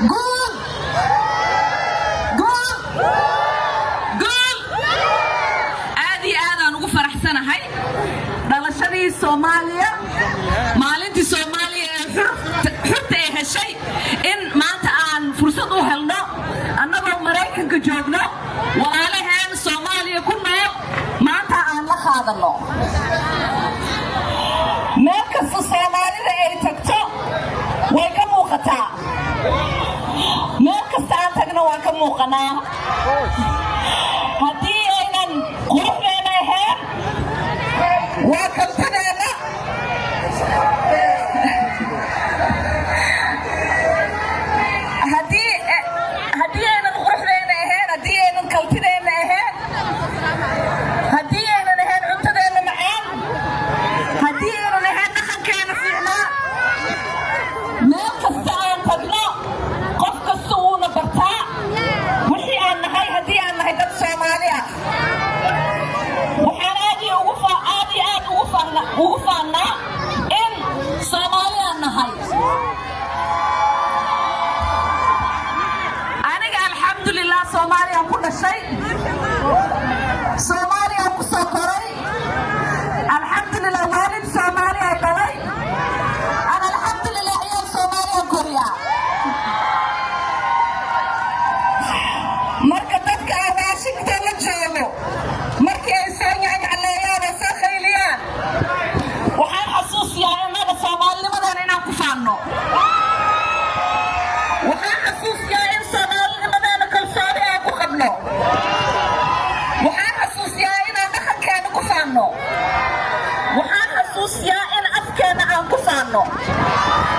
قول قول قول. آدي أنا نقول فرح سنة هاي دلشتي سوماليا maalintii Soomaaliya xubtay heshay in maanta aan fursad u helno annagoo Mareykanka joogno walaalaheen Soomaaliya ku nool maanta aan la qaadano meel kasta Soomaalida ay tagto way ka muuqataa meel kasta aan tagno waan ka muuqanaa haddii aynan quruxdeena ahayn waa kaltadeena haddii aynan quruxdeena ahayn haddii aynan kaltideena ahayn haddii aynan ahayn cuntadeena macaan haddii aynan ahayn dhaqankeena fiicnaa meel kasta aan tagno qof kasta wuuna bartaa wixii aan nahay haddii aan nahay dad Soomaali ah waxaan aad iyo aad ugu faannaa in Soomaali aan nahay alhamdulillah Soomaaliya ku dhashay Soomaaliya ku soo koray alhamdulillah waalid Soomaaliya dhalay ana alhamdulillah ayaan Soomaaliya koriya marka dadka Washington la joogo markii ay soo nyacnyacleeyaan oo soo khayliyaan waxaan xasuusiyaa innaga Soomaalinimadan inaan ku faanno waxaan xasuusiyaa in Soomaalinimadan kalsooni aan ku qabno waxaan xasuusiyaa inaan dhaqankeena ku faanno waxaan xasuusiyaa in afkeena aan ku faanno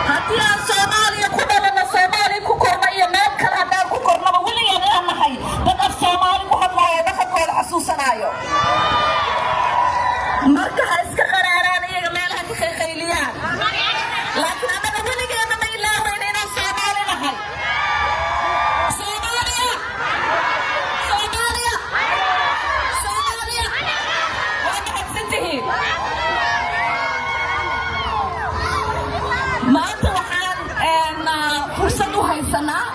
haddii aan Soomaaliya ku dhalano Soomaaliya ku korno iyo meel kale haddaan ku kornaba weligaan inaan nahay dad af Soomaali ku hadlaayo dhaqankooda xasuusanaayo marka ha iska qaraaraan iyaga meelaha ka khayliyaan laakiin annaga weligeena ma ilaaweyna inaan Soomaali nahay maanta waxaan fursad u haysanaa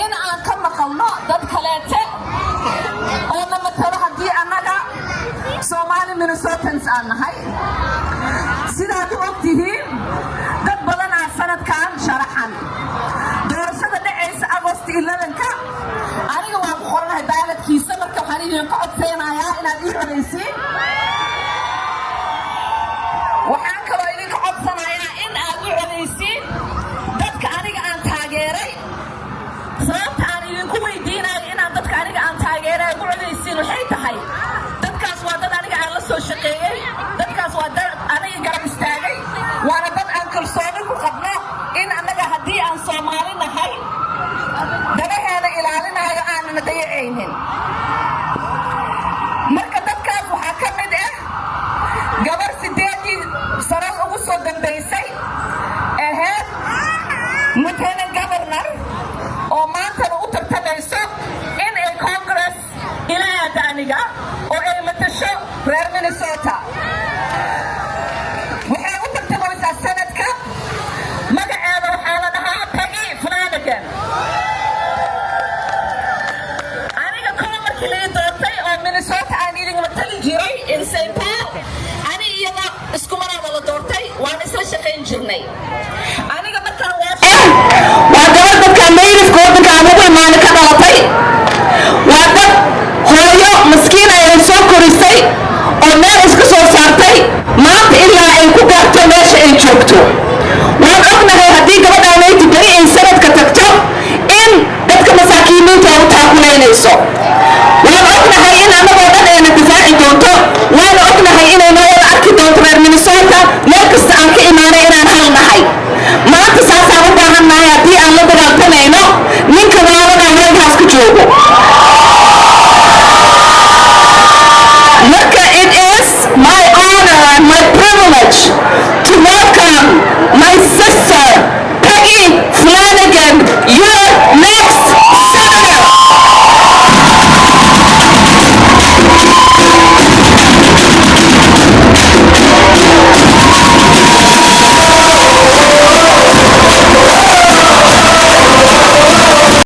in aan ka maqalno dad kaleete oo na matalo haddii annaga Soomaali Minnesotans aan nahay sidaad u ogtihiin dad badan aa sanadkan sharaxan doorashada dhacaysa Agost 11ka aniga waan ku qoranahay baaladkiisa marka waxaan idin ka codsanayaa inaad ii codaysiin waxaan kaloo idinka codsanayaa in aad u codaysiin dadka aniga aan taageeray sababta aan idinku weydiinayo inaad dadka aniga aan taageeray ugu codaysiin waxay tahay dadkaas waa dad aniga aan la soo shaqeeyey dadkaas waa dad aniga garab istaagay waana dad aan kalsooni ku qabno in annaga haddii aan Soomaali nahay danaheena ilaalinayo aanana dayacaynin marka dadkaas waxaa ka mid ah gabar 8 sano ugu soo dambaysay ahayd lieutenant governor oo maantana u tartamayso in ay Congress ilaada aniga oo ay matasho reer Minnesota waxay u tartamaysaa sanadka magaceeda waxaa la dhahaa Peggy Flanagan aniga kala markii la doortay oo Minnesota aan idin matali jiray in St. Paul ani iyada isku marada la doortay waan isla shaqayn jirnay aniga markaan waa dadka native waddanka aan ugu imaanay ka dhalatay waa dad hooyo maskiin ay soo korisay oo meel iska soo saartay maanta ilaa ay ku gaarto meesha ay joogto